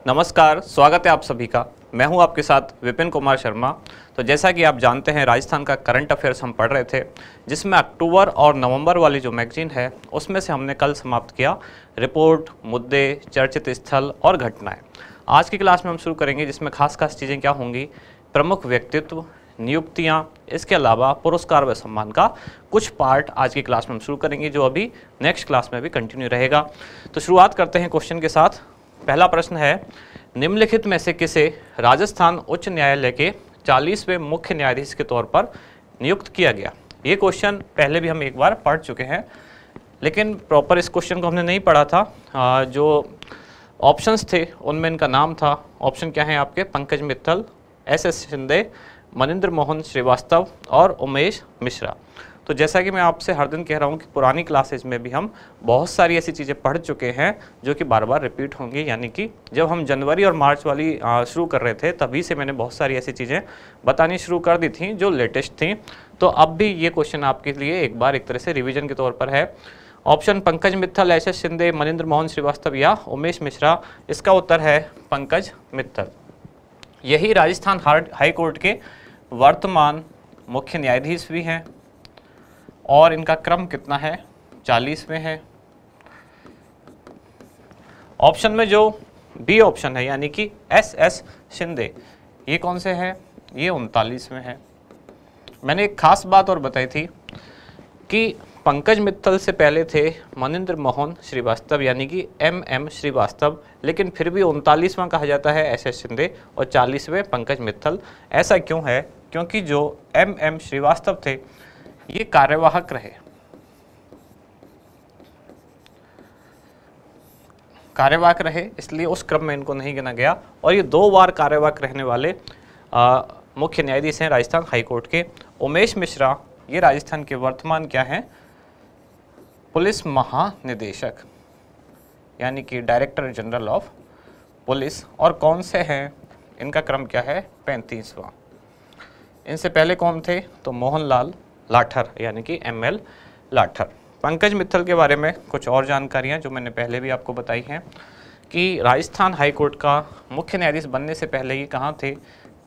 नमस्कार, स्वागत है आप सभी का। मैं हूं आपके साथ विपिन कुमार शर्मा। तो जैसा कि आप जानते हैं, राजस्थान का करंट अफेयर्स हम पढ़ रहे थे, जिसमें अक्टूबर और नवंबर वाली जो मैगजीन है उसमें से हमने कल समाप्त किया रिपोर्ट, मुद्दे, चर्चित स्थल और घटनाएं। आज की क्लास में हम शुरू करेंगे जिसमें खास चीज़ें क्या होंगी, प्रमुख व्यक्तित्व, नियुक्तियां, इसके अलावा पुरस्कार व सम्मान का कुछ पार्ट आज की क्लास में हम शुरू करेंगे, जो अभी नेक्स्ट क्लास में भी कंटिन्यू रहेगा। तो शुरुआत करते हैं क्वेश्चन के साथ। पहला प्रश्न है, निम्नलिखित में से किसे राजस्थान उच्च न्यायालय के 40वें मुख्य न्यायाधीश के तौर पर नियुक्त किया गया। ये क्वेश्चन पहले भी हम एक बार पढ़ चुके हैं, लेकिन प्रॉपर इस क्वेश्चन को हमने नहीं पढ़ा था। जो ऑप्शंस थे उनमें इनका नाम था। ऑप्शन क्या है आपके? पंकज मित्तल, एस शिंदे, मनिंद्र मोहन श्रीवास्तव और उमेश मिश्रा। तो जैसा कि मैं आपसे हर दिन कह रहा हूँ कि पुरानी क्लासेज में भी हम बहुत सारी ऐसी चीज़ें पढ़ चुके हैं जो कि बार बार रिपीट होंगी। यानी कि जब हम जनवरी और मार्च वाली शुरू कर रहे थे तभी से मैंने बहुत सारी ऐसी चीज़ें बतानी शुरू कर दी थी जो लेटेस्ट थी। तो अब भी ये क्वेश्चन आपके लिए एक बार एक तरह से रिविजन के तौर पर है। ऑप्शन पंकज मित्तल, एस शिंदे, मनिंद्र मोहन श्रीवास्तव या उमेश मिश्रा। इसका उत्तर है पंकज मित्तल। यही राजस्थान हाई कोर्ट के वर्तमान मुख्य न्यायाधीश भी हैं और इनका क्रम कितना है? 40वें है। ऑप्शन में जो बी ऑप्शन है यानी कि एस शिंदे, ये कौन से है? ये 39वें है। मैंने एक खास बात और बताई थी कि पंकज मित्तल से पहले थे मनिंद्र मोहन श्रीवास्तव यानी कि एम श्रीवास्तव, लेकिन फिर भी 39वां कहा जाता है एस शिंदे और 40वें पंकज मित्तल। ऐसा क्यों है? क्योंकि जो एम श्रीवास्तव थे ये कार्यवाहक रहे। कार्यवाहक रहे इसलिए उस क्रम में इनको नहीं गिना गया। और ये 2 बार कार्यवाहक रहने वाले मुख्य न्यायाधीश हैं राजस्थान हाई कोर्ट के। उमेश मिश्रा ये राजस्थान के वर्तमान क्या हैं? पुलिस महानिदेशक यानी कि डायरेक्टर जनरल ऑफ पुलिस। और कौन से हैं? इनका क्रम क्या है? 35वां। इनसे पहले कौन थे? तो मोहनलाल लाठर यानी कि ML लाठर। पंकज मित्तल के बारे में कुछ और जानकारियां जो मैंने पहले भी आपको बताई हैं कि राजस्थान हाई कोर्ट का मुख्य न्यायाधीश बनने से पहले ये कहाँ थे?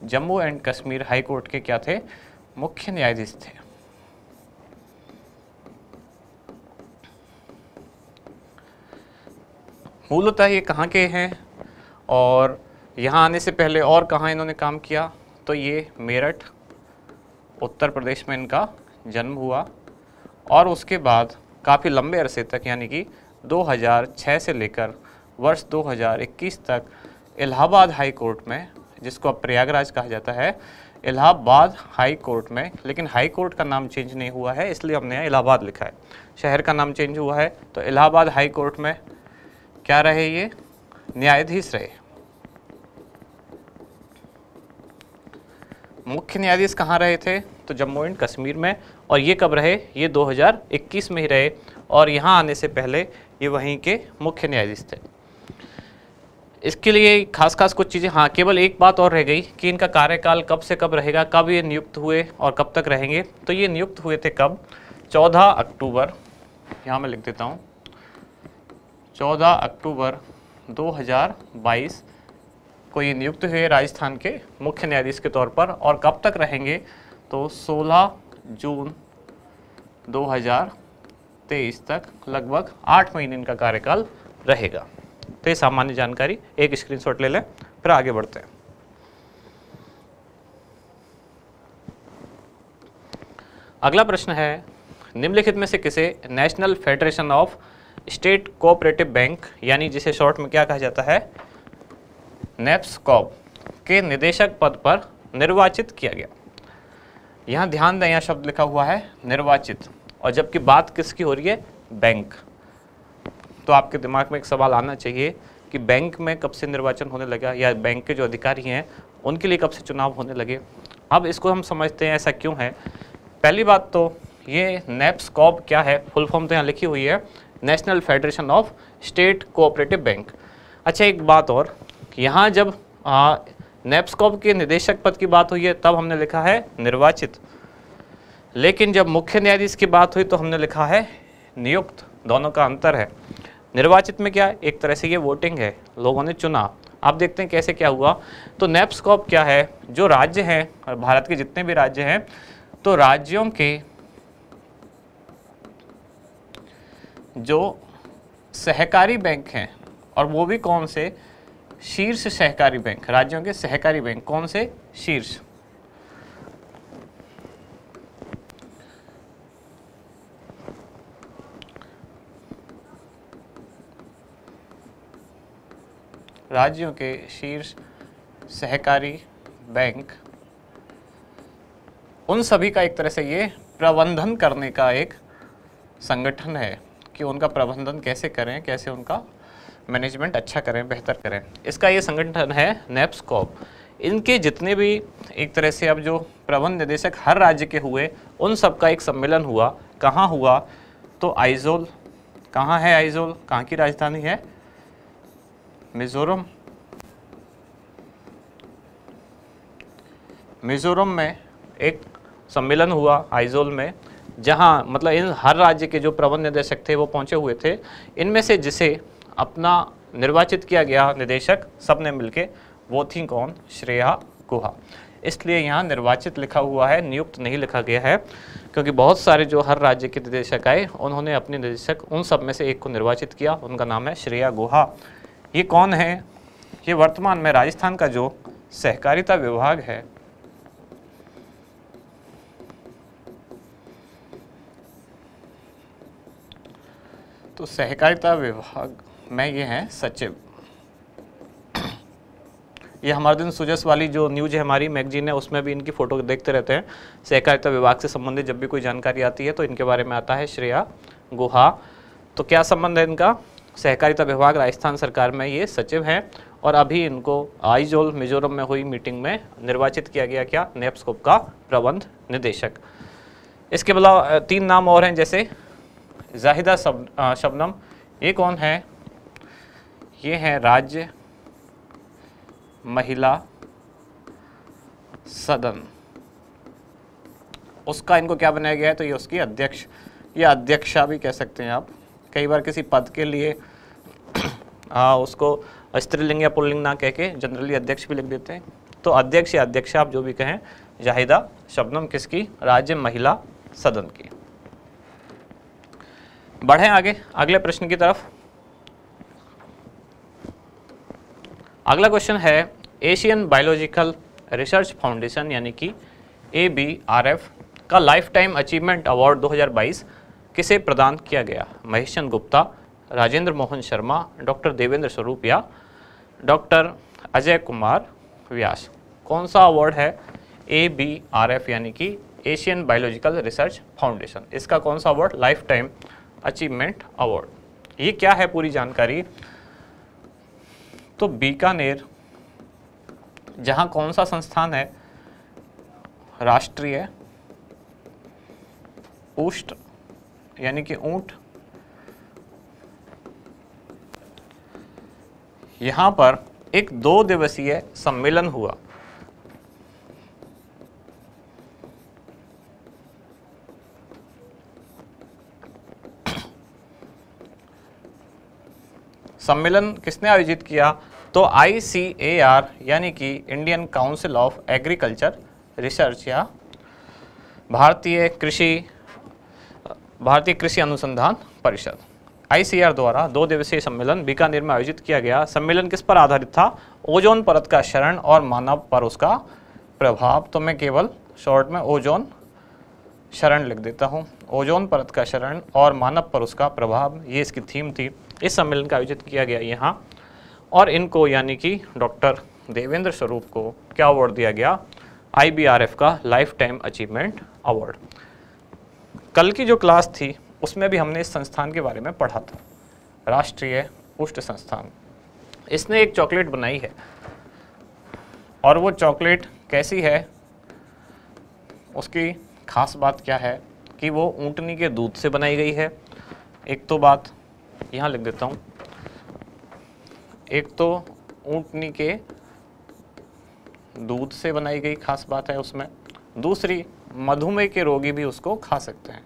Jammu and Kashmir high court के क्या थे? मुख्य न्यायाधीश थे। मूलतः ये कहाँ के हैं और यहाँ आने से पहले और कहाँ इन्होंने काम किया? तो ये मेरठ उत्तर प्रदेश में इनका जन्म हुआ और उसके बाद काफ़ी लंबे अरसे तक यानी कि 2006 से लेकर वर्ष 2021 तक इलाहाबाद हाई कोर्ट में, जिसको अब प्रयागराज कहा जाता है, इलाहाबाद हाई कोर्ट में, लेकिन हाई कोर्ट का नाम चेंज नहीं हुआ है इसलिए हमने यहाँ इलाहाबाद लिखा है। शहर का नाम चेंज हुआ है। तो इलाहाबाद हाई कोर्ट में क्या रहे? ये न्यायाधीश रहे। मुख्य न्यायाधीश कहाँ रहे थे? तो जम्मू एंड कश्मीर में। और ये कब रहे? ये 2021 में ही रहे और यहाँ आने से पहले ये वहीं के मुख्य न्यायाधीश थे। इसके लिए खास कुछ चीज़ें, हाँ केवल एक बात और रह गई कि इनका कार्यकाल कब से कब रहेगा, कब ये नियुक्त हुए और कब तक रहेंगे। तो ये नियुक्त हुए थे कब? 14 अक्टूबर, यहाँ मैं लिख देता हूँ, 14 अक्टूबर 2022 को ये नियुक्त हुए राजस्थान के मुख्य न्यायाधीश के तौर पर। और कब तक रहेंगे? तो 16 जून 2023 तक, लगभग 8 महीने इनका कार्यकाल रहेगा। तो ये सामान्य जानकारी, एक स्क्रीनशॉट ले लें, फिर आगे बढ़ते हैं। अगला प्रश्न है, निम्नलिखित में से किसे national federation of state cooperative bank यानी जिसे शॉर्ट में क्या कहा जाता है? नेप्सकॉप के निदेशक पद पर निर्वाचित किया गया? यहाँ ध्यान दें, यहाँ शब्द लिखा हुआ है निर्वाचित, और जबकि बात किसकी हो रही है? बैंक। तो आपके दिमाग में एक सवाल आना चाहिए कि बैंक में कब से निर्वाचन होने लगा, या बैंक के जो अधिकारी हैं उनके लिए कब से चुनाव होने लगे। अब इसको हम समझते हैं ऐसा क्यों है। पहली बात तो ये नेप्सकॉप क्या है? फुल फॉर्म तो यहाँ लिखी हुई है, national federation of state cooperative bank. अच्छा, एक बात और, यहाँ जब नेप्सकॉप के निदेशक पद की बात हुई है तब हमने लिखा है निर्वाचित, लेकिन जब मुख्य न्यायाधीश की बात हुई तो हमने लिखा है नियुक्त। दोनों का अंतर है। निर्वाचित में क्या, एक तरह से ये वोटिंग है, लोगों ने चुना, आप देखते हैं कैसे क्या हुआ। तो नेप्स्कॉप क्या है, जो राज्य हैं भारत के जितने भी राज्य हैं, तो राज्यों के जो सहकारी बैंक हैं, और वो भी कौन से, शीर्ष सहकारी बैंक, राज्यों के सहकारी बैंक कौन से, शीर्ष। राज्यों के शीर्ष सहकारी बैंक, उन सभी का एक तरह से ये प्रबंधन करने का एक संगठन है कि उनका प्रबंधन कैसे करें, कैसे उनका मैनेजमेंट अच्छा करें, बेहतर करें। इसका ये संगठन है नेप्स्कॉप। इनके जितने भी एक तरह से अब जो प्रबंध निदेशक हर राज्य के हुए, उन सब का एक सम्मेलन हुआ। कहाँ हुआ, तो आइजोल। कहाँ है आइजोल, कहाँ की राजधानी है, मिजोरम। मिजोरम में एक सम्मेलन हुआ आइजोल में, जहाँ मतलब इन हर राज्य के जो प्रबंध निदेशक थे वो पहुँचे हुए थे। इनमें से जिसे अपना निर्वाचित किया गया निदेशक सबने मिलके, वो थी कौन, श्रेया गुहा। इसलिए यहाँ निर्वाचित लिखा हुआ है, नियुक्त नहीं लिखा गया है, क्योंकि बहुत सारे जो हर राज्य के निदेशक आए, उन्होंने अपने निदेशक उन सब में से एक को निर्वाचित किया। उनका नाम है श्रेया गुहा। ये कौन है, ये वर्तमान में राजस्थान का जो सहकारिता विभाग है, तो सहकारिता विभाग में ये हैं सचिव। ये हमारे दिन सुजस वाली जो न्यूज है, हमारी मैगजीन है, उसमें भी इनकी फ़ोटो देखते रहते हैं। सहकारिता विभाग से संबंधित जब भी कोई जानकारी आती है तो इनके बारे में आता है, श्रेया गुहा। तो क्या संबंध है इनका, सहकारिता विभाग राजस्थान सरकार में ये सचिव हैं, और अभी इनको आइजोल मिजोरम में हुई मीटिंग में निर्वाचित किया गया, क्या, नेप्स्कॉप का प्रबंध निदेशक। इसके अलावा 3 नाम और हैं, जैसे जाहिदा शबनम। ये कौन है, ये हैं राज्य महिला सदन, उसका इनको क्या बनाया गया है, तो ये उसकी अध्यक्ष या अध्यक्षा भी कह सकते हैं आप। कई बार किसी पद के लिए उसको स्त्रीलिंग या पुल्लिंग ना कह के जनरली अध्यक्ष भी लिख देते हैं। तो अध्यक्ष या अध्यक्षा आप जो भी कहें, जाहिदा शबनम किसकी, राज्य महिला सदन की। बढ़ें आगे अगले प्रश्न की तरफ। अगला क्वेश्चन है, एशियन बायोलॉजिकल रिसर्च फाउंडेशन यानी कि ABRF का लाइफ टाइम अचीवमेंट अवार्ड 2022 किसे प्रदान किया गया, महेश चंद्र गुप्ता, राजेंद्र मोहन शर्मा, डॉक्टर देवेंद्र स्वरूप या डॉक्टर अजय कुमार व्यास। कौन सा अवार्ड है, ABRF यानी कि एशियन बायोलॉजिकल रिसर्च फाउंडेशन, इसका कौन सा award, life time achievement award. ये क्या है पूरी जानकारी, तो बीकानेर, जहां कौन सा संस्थान है, राष्ट्रीय ऊष्ट यानी कि ऊंट, यहां पर एक 2 दिवसीय सम्मेलन हुआ। सम्मेलन किसने आयोजित किया, तो ICAR यानी कि Indian council of agriculture research या भारतीय कृषि अनुसंधान परिषद, ICAR द्वारा 2 दिवसीय सम्मेलन बीकानेर में आयोजित किया गया। सम्मेलन किस पर आधारित था, ओजोन परत का क्षरण और मानव पर उसका प्रभाव। तो मैं केवल शॉर्ट में ओजोन क्षरण लिख देता हूँ, ओजोन परत का क्षरण और मानव पर उसका प्रभाव, ये इसकी थीम थी। इस सम्मेलन का आयोजित किया गया यहाँ, और इनको यानी कि डॉक्टर देवेंद्र स्वरूप को क्या अवार्ड दिया गया, IBRF का लाइफ टाइम अचीवमेंट अवार्ड। कल की जो क्लास थी उसमें भी हमने इस संस्थान के बारे में पढ़ा था, राष्ट्रीय ऊष्ट संस्थान। इसने एक चॉकलेट बनाई है, और वो चॉकलेट कैसी है, उसकी खास बात क्या है कि वो ऊँटनी के दूध से बनाई गई है। एक तो बात यहाँ लिख देता हूँ, एक तो ऊँटनी के दूध से बनाई गई खास बात है उसमें, दूसरी मधुमेह के रोगी भी उसको खा सकते हैं।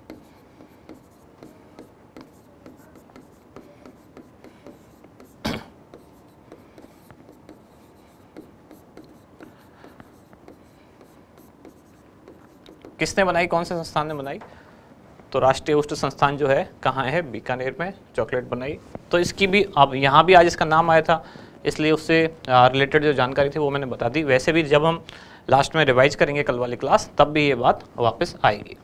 किसने बनाई, कौन से संस्थान ने बनाई? तो राष्ट्रीय उष्ट संस्थान जो है कहाँ है? बीकानेर में चॉकलेट बनाई। तो इसकी भी अब यहाँ भी आज इसका नाम आया था, इसलिए उससे रिलेटेड जो जानकारी थी वो मैंने बता दी। वैसे भी जब हम लास्ट में रिवाइज करेंगे कल वाली क्लास, तब भी ये बात वापस आएगी।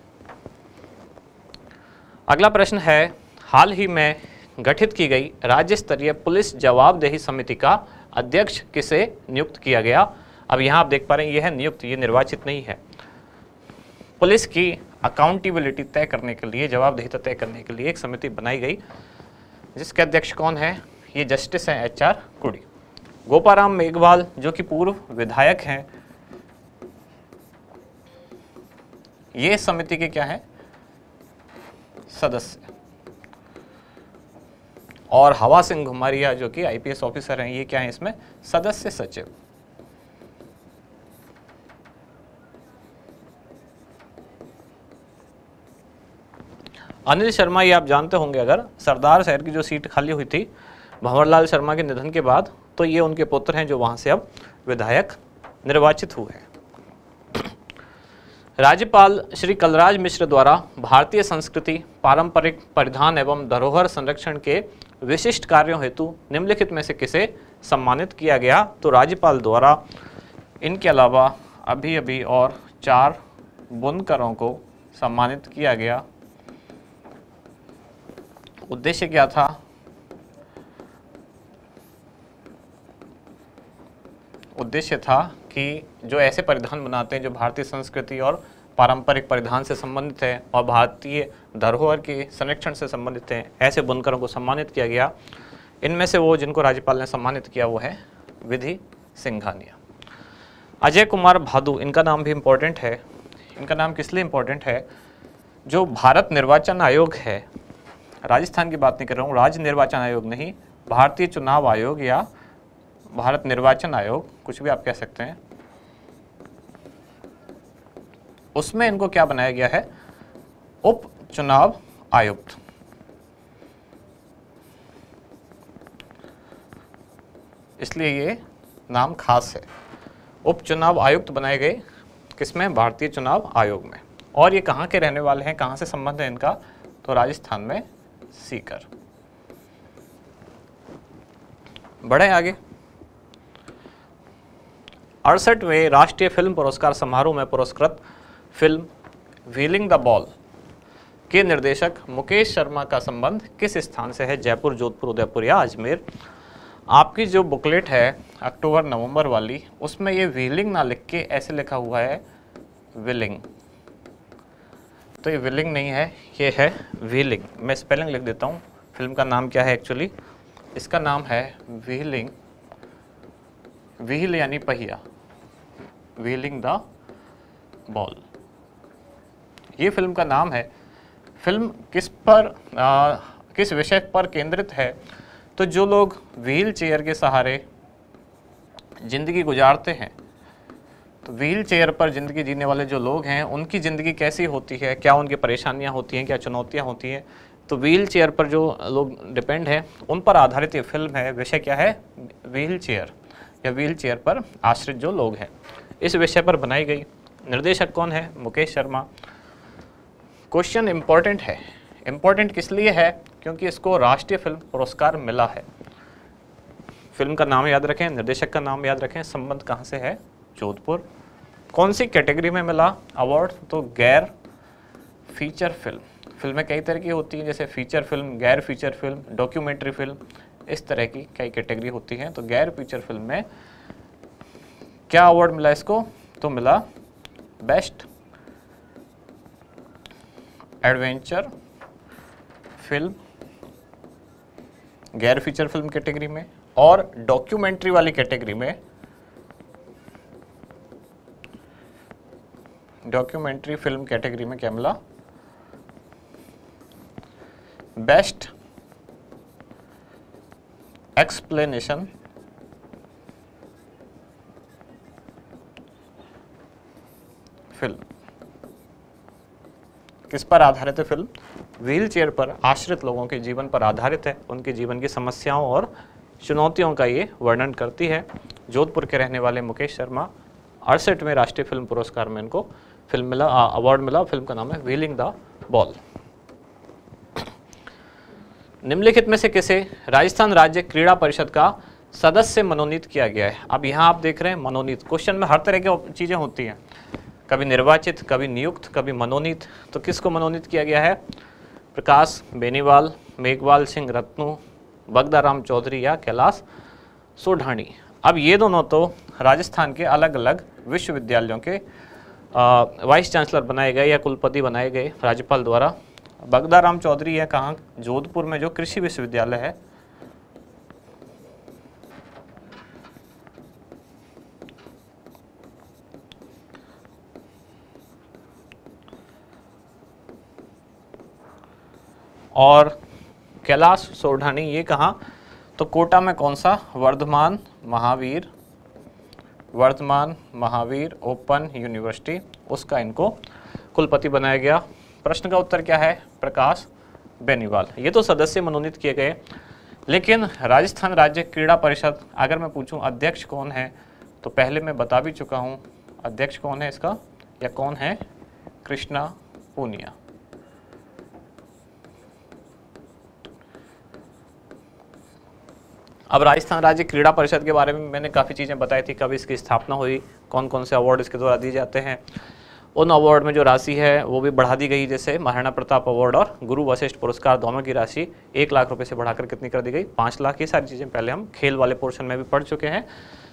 अगला प्रश्न है, हाल ही में गठित की गई राज्य स्तरीय पुलिस जवाबदेही समिति का अध्यक्ष किसे नियुक्त किया गया? अब यहाँ आप देख पा रहे हैं, ये है नियुक्त, ये निर्वाचित नहीं है। पुलिस की अकाउंटेबिलिटी तय करने के लिए, जवाबदेहिता तय करने के लिए एक समिति बनाई गई, जिसके अध्यक्ष कौन है? ये जस्टिस हैं HR कुड़ी। गोपाराम मेघवाल जो कि पूर्व विधायक हैं, ये समिति के क्या हैं? सदस्य। और हवा सिंह घुमारिया जो कि IPS ऑफिसर हैं, ये क्या है इसमें? सदस्य सचिव। अनिल शर्मा, ये आप जानते होंगे, अगर सरदार शहर की जो सीट खाली हुई थी भंवरलाल शर्मा के निधन के बाद, तो ये उनके पुत्र हैं जो वहां से अब विधायक निर्वाचित हुए हैं। राज्यपाल श्री कलराज मिश्र द्वारा भारतीय संस्कृति, पारंपरिक परिधान एवं धरोहर संरक्षण के विशिष्ट कार्यों हेतु निम्नलिखित में से किसे सम्मानित किया गया? तो राज्यपाल द्वारा इनके अलावा अभी और 4 बुनकरों को सम्मानित किया गया। उद्देश्य क्या था? उद्देश्य था कि जो ऐसे परिधान बनाते हैं जो भारतीय संस्कृति और पारंपरिक परिधान से संबंधित है और भारतीय धरोहर के संरक्षण से संबंधित हैं, ऐसे बुनकरों को सम्मानित किया गया। इनमें से वो जिनको राज्यपाल ने सम्मानित किया वो है विधि सिंघानिया। अजय कुमार भादु, इनका नाम भी इम्पोर्टेंट है। इनका नाम किस लिए इम्पोर्टेंट है? जो भारत निर्वाचन आयोग है, राजस्थान की बात नहीं कर रहा हूँ, राज्य निर्वाचन आयोग नहीं, भारतीय चुनाव आयोग या भारत निर्वाचन आयोग, कुछ भी आप कह सकते हैं, उसमें इनको क्या बनाया गया है? उप चुनाव आयुक्त। इसलिए ये नाम खास है। उप चुनाव आयुक्त बनाए गए किसमें? भारतीय चुनाव आयोग में। और ये कहाँ के रहने वाले हैं, कहाँ से संबंध है इनका? तो राजस्थान में सीकर। बढ़े आगे। 68वें राष्ट्रीय फिल्म पुरस्कार समारोह में पुरस्कृत फिल्म व्हीलिंग द बॉल के निर्देशक मुकेश शर्मा का संबंध किस स्थान से है? जयपुर, जोधपुर, उदयपुर या अजमेर? आपकी जो बुकलेट है अक्टूबर नवंबर वाली, उसमें ये व्हीलिंग ना लिख के ऐसे लिखा हुआ है विलिंग, तो ये विलिंग नहीं है, ये है व्हीलिंग। मैं स्पेलिंग लिख देता हूँ। फिल्म का नाम क्या है एक्चुअली? इसका नाम है व्हीलिंग, व्हील यानी पहिया, व्हीलिंग द बॉल, ये फिल्म का नाम है। फिल्म किस विषय पर केंद्रित है? तो जो लोग व्हील चेयर के सहारे जिंदगी गुजारते हैं, तो व्हील चेयर पर ज़िंदगी जीने वाले जो लोग हैं, उनकी ज़िंदगी कैसी होती है, क्या उनकी परेशानियां होती हैं, क्या चुनौतियां होती हैं, तो व्हील चेयर पर जो लोग डिपेंड हैं उन पर आधारित ये फिल्म है। विषय क्या है? व्हील चेयर या व्हील चेयर पर आश्रित जो लोग हैं, इस विषय पर बनाई गई। निर्देशक कौन है? मुकेश शर्मा। क्वेश्चन इम्पोर्टेंट है। इम्पोर्टेंट किस लिए है? क्योंकि इसको राष्ट्रीय फिल्म पुरस्कार मिला है। फिल्म का नाम याद रखें, निर्देशक का नाम याद रखें, संबंध कहाँ से है? जोधपुर। कौन सी कैटेगरी में मिला अवार्ड? तो गैर फीचर फिल्म। फिल्में कई तरह की होती हैं, जैसे फीचर फिल्म, गैर फीचर फिल्म, डॉक्यूमेंट्री फिल्म, इस तरह की कई कैटेगरी होती हैं। तो गैर फीचर फिल्म में क्या अवार्ड मिला इसको? तो मिला बेस्ट एडवेंचर फिल्म गैर फीचर फिल्म कैटेगरी में, और डॉक्यूमेंट्री वाली कैटेगरी में, डॉक्यूमेंट्री फिल्म कैटेगरी में क्या मिला? Best explanation film. किस पर आधारित है फिल्म? व्हील चेयर पर आश्रित लोगों के जीवन पर आधारित है। उनके जीवन की समस्याओं और चुनौतियों का ये वर्णन करती है। जोधपुर के रहने वाले मुकेश शर्मा 68वें राष्ट्रीय फिल्म पुरस्कार में इनको फिल्म मिला, अवार्ड मिला। फिल्म का नाम है व्हीलिंग द बॉल। निम्नलिखित में से किसे राजस्थान राज्य क्रीड़ा परिषद का सदस्य मनोनीत किया गया है? अब यहाँ आप देख रहे हैं मनोनीत, क्वेश्चन में हर तरह की चीज़ें होती हैं, कभी निर्वाचित, कभी नियुक्त, कभी मनोनीत। तो किसको मनोनीत किया गया है? प्रकाश बेनीवाल, मेघवाल सिंह रत्नू, बगदाराम चौधरी या कैलाश सोढाणी। अब ये दोनों तो राजस्थान के अलग अलग विश्वविद्यालयों के वाइस चांसलर बनाए गए या कुलपति बनाए गए राज्यपाल द्वारा। बगदाराम चौधरी है कहाँ? जोधपुर में जो कृषि विश्वविद्यालय है। और कैलाश सोढाणी ये कहाँ? तो कोटा में कौन सा? वर्धमान महावीर ओपन यूनिवर्सिटी, उसका इनको कुलपति बनाया गया। प्रश्न का उत्तर क्या है? प्रकाश बेनीवाल। ये तो सदस्य मनोनीत किए गए, लेकिन राजस्थान राज्य क्रीड़ा परिषद अगर मैं पूछूं अध्यक्ष कौन है, तो पहले मैं बता भी चुका हूं अध्यक्ष कौन है इसका, या कौन है? कृष्णा पूनिया। अब राजस्थान राज्य क्रीड़ा परिषद के बारे में मैंने काफ़ी चीज़ें बताई थी, कब इसकी स्थापना हुई, कौन कौन से अवार्ड इसके द्वारा दिए जाते हैं। उन अवार्ड में जो राशि है वो भी बढ़ा दी गई, जैसे महाराणा प्रताप अवार्ड और गुरु वशिष्ठ पुरस्कार, दोनों की राशि 1 लाख रुपए से बढ़ाकर कितनी कर दी गई? 5 लाख। ये सारी चीज़ें पहले हम खेल वाले पोर्शन में भी पढ़ चुके हैं।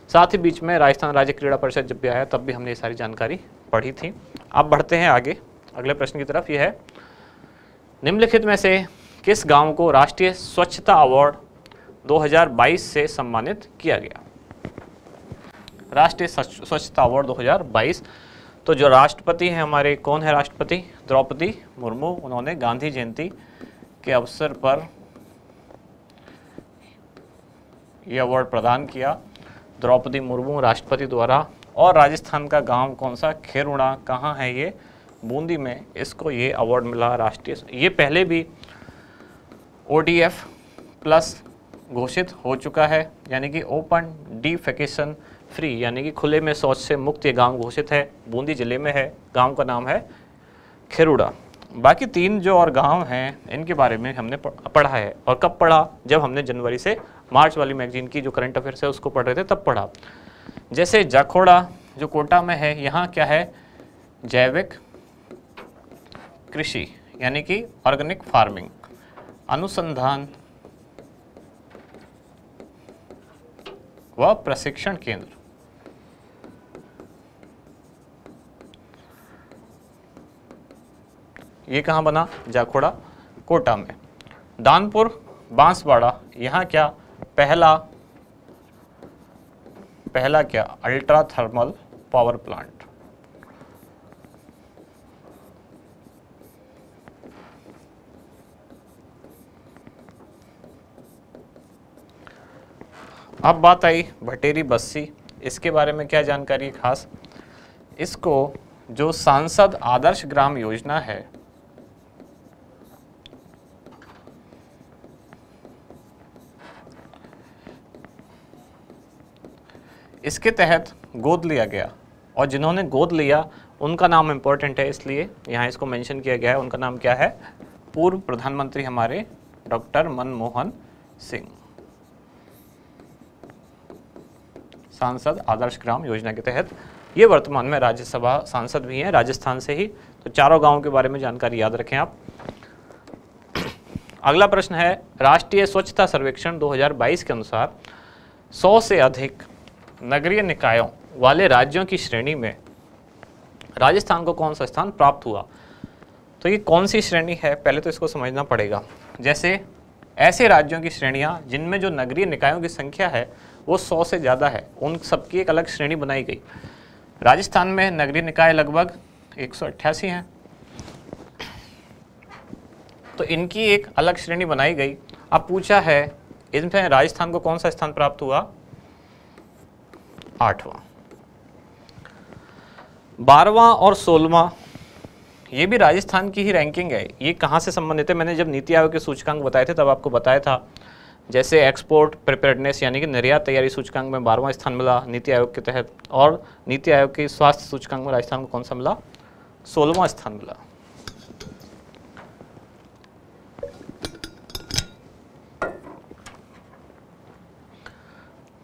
साथ ही बीच में राजस्थान राज्य क्रीड़ा परिषद जब भी आया तब भी हमने ये सारी जानकारी पढ़ी थी। अब बढ़ते हैं आगे अगले प्रश्न की तरफ। ये है, निम्नलिखित में से किस गाँव को राष्ट्रीय स्वच्छता अवार्ड 2022 से सम्मानित किया गया? राष्ट्रीय स्वच्छता अवार्ड 2022। तो जो राष्ट्रपति हैं हमारे, कौन है राष्ट्रपति? द्रौपदी मुर्मू। उन्होंने गांधी जयंती के अवसर पर यह अवार्ड प्रदान किया, द्रौपदी मुर्मू राष्ट्रपति द्वारा। और राजस्थान का गांव कौन सा? खेरुणा। कहाँ है ये? बूंदी में इसको ये अवार्ड मिला राष्ट्रीय। ये पहले भी ODF प्लस घोषित हो चुका है, यानी कि ओपन डिफेकेशन फ्री, यानी कि खुले में शौच से मुक्त ये गांव घोषित है। बूंदी जिले में है, गांव का नाम है खेरुड़ा। बाकी 3 जो और गांव हैं इनके बारे में हमने पढ़ा है। और कब पढ़ा? जब हमने जनवरी से मार्च वाली मैगजीन की जो करंट अफेयर्स है उसको पढ़ रहे थे तब पढ़ा। जैसे जाखोड़ा जो कोटा में है, यहाँ क्या है? जैविक कृषि, यानी कि ऑर्गेनिक फार्मिंग अनुसंधान व प्रशिक्षण केंद्र। ये कहाँ बना? जाखोड़ा कोटा में। दानपुर बांसवाड़ा, यहाँ क्या? पहला क्या? Ultra thermal power plant. अब बात आई भटेरी बस्सी, इसके बारे में क्या जानकारी खास? इसको जो सांसद आदर्श ग्राम योजना है, इसके तहत गोद लिया गया। और जिन्होंने गोद लिया उनका नाम इंपॉर्टेंट है, इसलिए यहाँ इसको मेंशन किया गया है। उनका नाम क्या है? पूर्व प्रधानमंत्री हमारे डॉक्टर मनमोहन सिंह। सांसद आदर्श ग्राम योजना के तहत ये वर्तमान में राज्यसभा सांसद भी हैं, राजस्थान से ही। तो चारों गांवों के बारे में जानकारी याद रखें आप। अगला प्रश्न है, राष्ट्रीय स्वच्छता सर्वेक्षण 2022 के अनुसार 100 से अधिक नगरीय निकायों वाले राज्यों की श्रेणी में राजस्थान को कौन सा स्थान प्राप्त हुआ? तो ये कौन सी श्रेणी है, पहले तो इसको समझना पड़ेगा। जैसे ऐसे राज्यों की श्रेणियां जिनमें जो नगरीय निकायों की संख्या है वो 100 से ज़्यादा है, उन सबकी एक अलग श्रेणी बनाई गई। राजस्थान में नगरीय निकाय लगभग 188 हैं, तो इनकी एक अलग श्रेणी बनाई गई। अब पूछा है इसमें राजस्थान को कौन सा स्थान प्राप्त हुआ? 8वां। 12वां और 16वां ये भी राजस्थान की ही रैंकिंग है। ये कहाँ से संबंधित है? मैंने जब नीति आयोग के सूचकांक बताए थे तब आपको बताया था। जैसे एक्सपोर्ट प्रिपेयर्डनेस यानी कि निर्यात तैयारी सूचकांक में 12वां स्थान मिला नीति आयोग के तहत, और नीति आयोग के स्वास्थ्य सूचकांक में राजस्थान को कौन सा मिला? 16वां स्थान मिला।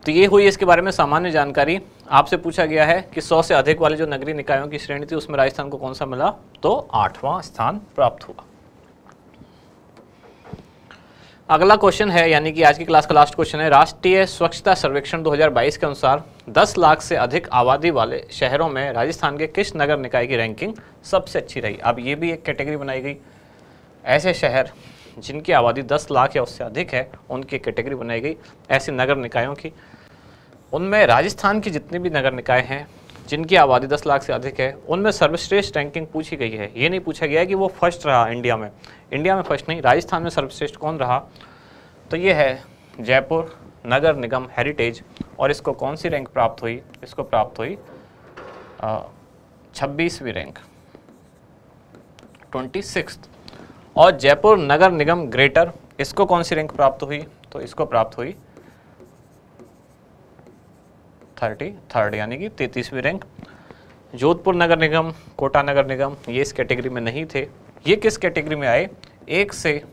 तो ये हुई इसके बारे में सामान्य जानकारी। आपसे पूछा गया है कि 100 से अधिक वाले जो नगरीय निकायों की श्रेणी थी उसमें राजस्थान को कौन सा मिला, तो 8वां स्थान प्राप्त हुआ। अगला क्वेश्चन है, यानी कि आज की क्लास का लास्ट क्वेश्चन है, राष्ट्रीय स्वच्छता सर्वेक्षण 2022 के अनुसार 10 लाख से अधिक आबादी वाले शहरों में राजस्थान के किस नगर निकाय की रैंकिंग सबसे अच्छी रही। अब ये भी एक कैटेगरी बनाई गई, ऐसे शहर जिनकी आबादी 10 लाख या उससे अधिक है उनकी कैटेगरी बनाई गई ऐसे नगर निकायों की। उनमें राजस्थान की जितने भी नगर निकाय हैं जिनकी आबादी 10 लाख से अधिक है उनमें सर्वश्रेष्ठ रैंकिंग पूछी गई है। ये नहीं पूछा गया है कि वो फर्स्ट रहा इंडिया में फर्स्ट नहीं, राजस्थान में सर्वश्रेष्ठ कौन रहा, तो ये है जयपुर नगर निगम हेरिटेज। और इसको कौन सी रैंक प्राप्त हुई, इसको प्राप्त हुई 26वीं रैंक, 26। और जयपुर नगर निगम ग्रेटर, इसको कौन सी रैंक प्राप्त हुई, तो इसको प्राप्त हुई 33rd यानी कि 33वीं रैंक। जोधपुर नगर निगम, कोटा नगर निगम ये इस कैटेगरी में नहीं थे। ये किस कैटेगरी में आए, 1 से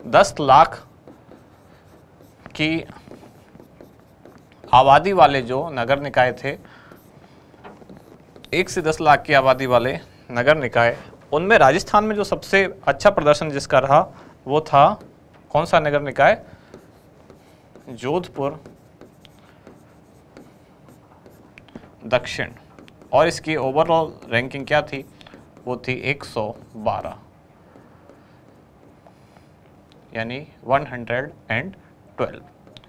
10 लाख की आबादी वाले जो नगर निकाय थे, 1 से 10 लाख की आबादी वाले नगर निकाय, उनमें राजस्थान में जो सबसे अच्छा प्रदर्शन जिसका रहा वो था कौन सा नगर निकाय, जोधपुर दक्षिण। और इसकी ओवरऑल रैंकिंग क्या थी, वो थी 112 यानी 112,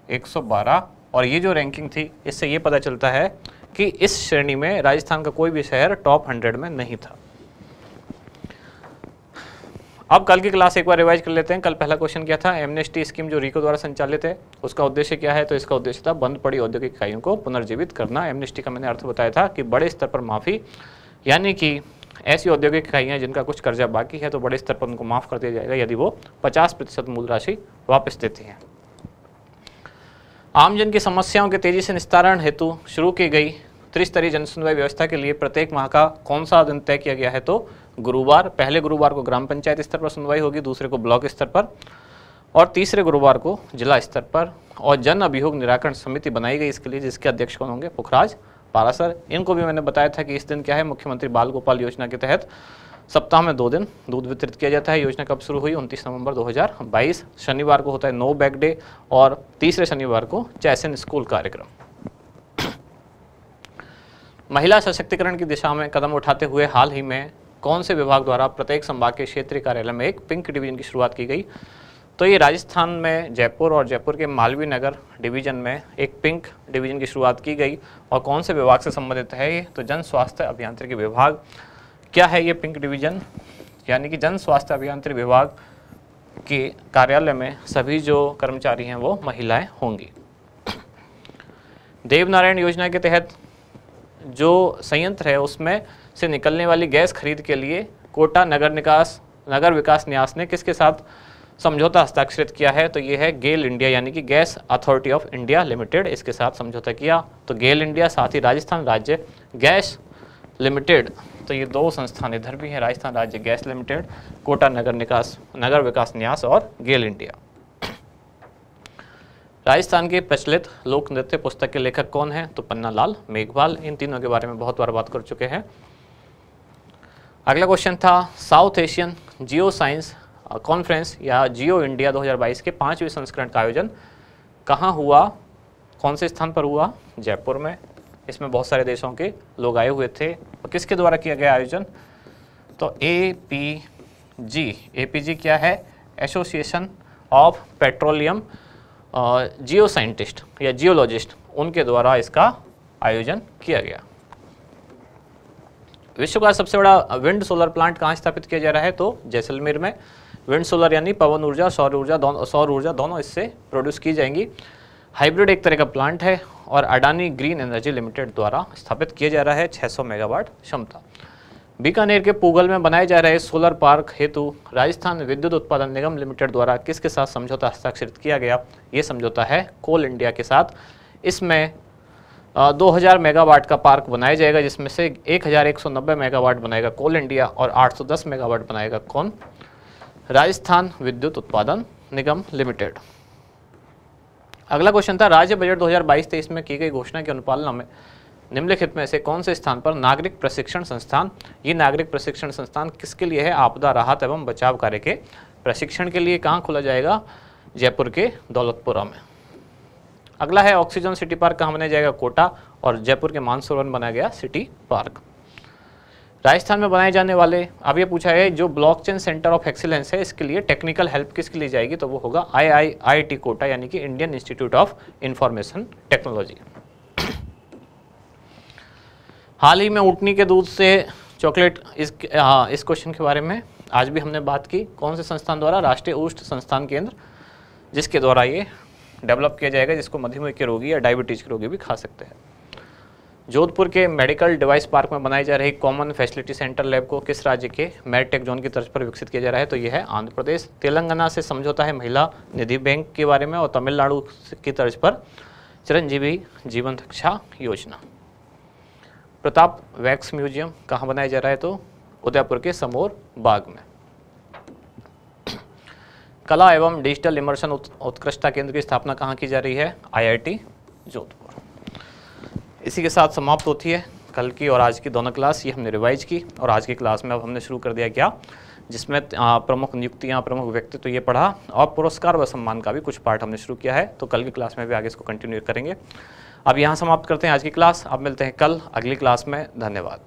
112। और ये जो रैंकिंग थी इससे ये पता चलता है कि इस श्रेणी में राजस्थान का कोई भी शहर टॉप 100 में नहीं था। अब कल की क्लास एक बार रिवाइज कर लेते हैं। कल पहला क्वेश्चन क्या था, एमनेस्टी स्कीम जो रीको द्वारा संचालित है उसका उद्देश्य क्या है, तो इसका उद्देश्य था बंद पड़ी औद्योगिक इकाइयों को पुनर्जीवित करना। एमनेस्टी का मैंने अर्थ बताया था कि बड़े स्तर पर माफ़ी, यानी कि ऐसी औद्योगिक इकाइयाँ जिनका कुछ कर्जा बाकी है तो बड़े स्तर पर उनको माफ़ कर दिया जाएगा यदि वो 50% मूल राशि वापस देती हैं। आमजन की समस्याओं के तेजी से निस्तारण हेतु शुरू की गई त्रिस्तरीय जन सुनवाई व्यवस्था के लिए प्रत्येक माह का कौन सा दिन तय किया गया है, तो गुरुवार। पहले गुरुवार को ग्राम पंचायत स्तर पर सुनवाई होगी, दूसरे को ब्लॉक स्तर पर और तीसरे गुरुवार को जिला स्तर पर। और जन अभियोग निराकरण समिति बनाई गई इसके लिए, जिसके अध्यक्ष कौन होंगे, पुखराज पारासर। इनको भी मैंने बताया था कि इस दिन क्या है, मुख्यमंत्री बाल गोपाल योजना के तहत सप्ताह में 2 दिन दूध वितरित किया जाता है। योजना कब शुरू हुई, 29 नवंबर 2022। शनिवार को होता है नो बैग डे और तीसरे शनिवार को चैसन स्कूल कार्यक्रम। महिला सशक्तिकरण की दिशा में कदम उठाते हुए हाल ही में कौन से विभाग द्वारा प्रत्येक संभाग के क्षेत्रीय कार्यालय में एक पिंक डिवीजन की शुरुआत की गई, तो ये राजस्थान में जयपुर और जयपुर के मालवीय नगर डिवीजन में एक पिंक डिवीजन की शुरुआत की गई। और कौन से विभाग से संबंधित है ये, तो जन स्वास्थ्य अभियांत्रिकी विभाग। क्या है ये पिंक डिवीजन, यानी कि जन स्वास्थ्य अभियांत्रिकी विभाग के कार्यालय में सभी जो कर्मचारी हैं वो महिलाएं होंगी। देवनारायण योजना के तहत जो संयंत्र है उसमें से निकलने वाली गैस खरीद के लिए कोटा नगर विकास न्यास ने किसके साथ समझौता हस्ताक्षरित किया है, तो ये है गेल इंडिया यानी कि gas authority of India limited, इसके साथ समझौता किया। तो गेल इंडिया, साथ ही राजस्थान राज्य गैस लिमिटेड, तो ये 2 संस्थान इधर भी हैं, राजस्थान राज्य गैस लिमिटेड, कोटा नगर विकास न्यास और गेल इंडिया। राजस्थान के प्रचलित लोक नृत्य पुस्तक के लेखक कौन है, तो पन्नालाल मेघवाल। इन तीनों के बारे में बहुत बार बात कर चुके हैं। अगला क्वेश्चन था, south Asian geo science conference या जियो इंडिया 2022 के 5वें संस्करण का आयोजन कहाँ हुआ, कौन से स्थान पर हुआ, जयपुर में। इसमें बहुत सारे देशों के लोग आए हुए थे। और किसके द्वारा किया गया आयोजन, तो एपीजी क्या है, association of petroleum Jio scientist या जियोलॉजिस्ट, उनके द्वारा इसका आयोजन किया गया। विश्व का सबसे बड़ा विंड सोलर प्लांट कहाँ स्थापित किया जा रहा है, तो जैसलमेर में। विंड सोलर यानी पवन ऊर्जा, सौर ऊर्जा दोनों इससे प्रोड्यूस की जाएंगी। हाइब्रिड एक तरह का प्लांट है और अडानी ग्रीन एनर्जी लिमिटेड द्वारा स्थापित किया जा रहा है, 600 मेगावाट क्षमता। बीकानेर के पूगल में बनाए जा रहे सोलर पार्क हेतु राजस्थान विद्युत उत्पादन निगम लिमिटेड द्वारा किसके साथ समझौता हस्ताक्षरित किया गया, ये समझौता है कोल इंडिया के साथ। इसमें 2000 मेगावाट का पार्क बनाया जाएगा, जिसमें से 1190 मेगावाट बनाएगा कोल इंडिया और 810 मेगावाट बनाएगा कौन? राजस्थान विद्युत उत्पादन निगम लिमिटेड। अगला क्वेश्चन था, राज्य बजट 2022-23 में की गई घोषणा की अनुपालना में निम्नलिखित में से कौन से स्थान पर नागरिक प्रशिक्षण संस्थान? ये नागरिक प्रशिक्षण संस्थान किसके लिए है? आपदा राहत एवं बचाव कार्य के प्रशिक्षण के लिए। कहाँ खोला जाएगा? जयपुर के दौलतपुरा में। अगला है, ऑक्सीजन सिटी पार्क कहाँ बनाया जाएगा? कोटा, और जयपुर के मानसरोवर में बनाया गया सिटी पार्क। राजस्थान में बनाए जाने वाले, अब ये पूछा है, जो ब्लॉकचेन सेंटर ऑफ एक्सीलेंस है, इसके लिए टेक्निकल हेल्प किसके लिए जाएगी? तो वो होगा IIT कोटा, यानी कि Indian Institute of Information Technology. हाल ही में ऊँटनी के दूध से चॉकलेट, इस क्वेश्चन के बारे में आज भी हमने बात की। कौन से संस्थान द्वारा? राष्ट्रीय ऊष्ट संस्थान केंद्र, जिसके द्वारा ये डेवलप किया जाएगा, जिसको मधुमेह के रोगी या डायबिटीज के रोगी भी खा सकते हैं। जोधपुर के मेडिकल डिवाइस पार्क में बनाई जा रही कॉमन फैसिलिटी सेंटर लैब को किस राज्य के मेडटेक जोन की तर्ज पर विकसित किया जा रहा है? तो यह है आंध्र प्रदेश। तेलंगाना से समझौता है महिला निधि बैंक के बारे में, और तमिलनाडु की तर्ज पर चिरंजीवी जीवन रक्षा योजना। प्रताप वैक्स म्यूजियम कहाँ बनाया जा रहा है? तो उदयपुर के समोर बाग में। कला एवं डिजिटल इमर्शन उत्कृष्टता केंद्र की स्थापना कहाँ की जा रही है? IIT जोधपुर। इसी के साथ समाप्त होती है कल की और आज की दोनों क्लास। ये हमने रिवाइज की, और आज की क्लास में अब हमने शुरू कर दिया क्या, जिसमें प्रमुख नियुक्तियाँ, प्रमुख व्यक्ति तो ये पढ़ा, और पुरस्कार व सम्मान का भी कुछ पार्ट हमने शुरू किया है। तो कल की क्लास में भी आगे इसको कंटिन्यू करेंगे। अब यहाँ समाप्त करते हैं आज की क्लास। अब मिलते हैं कल अगली क्लास में। धन्यवाद।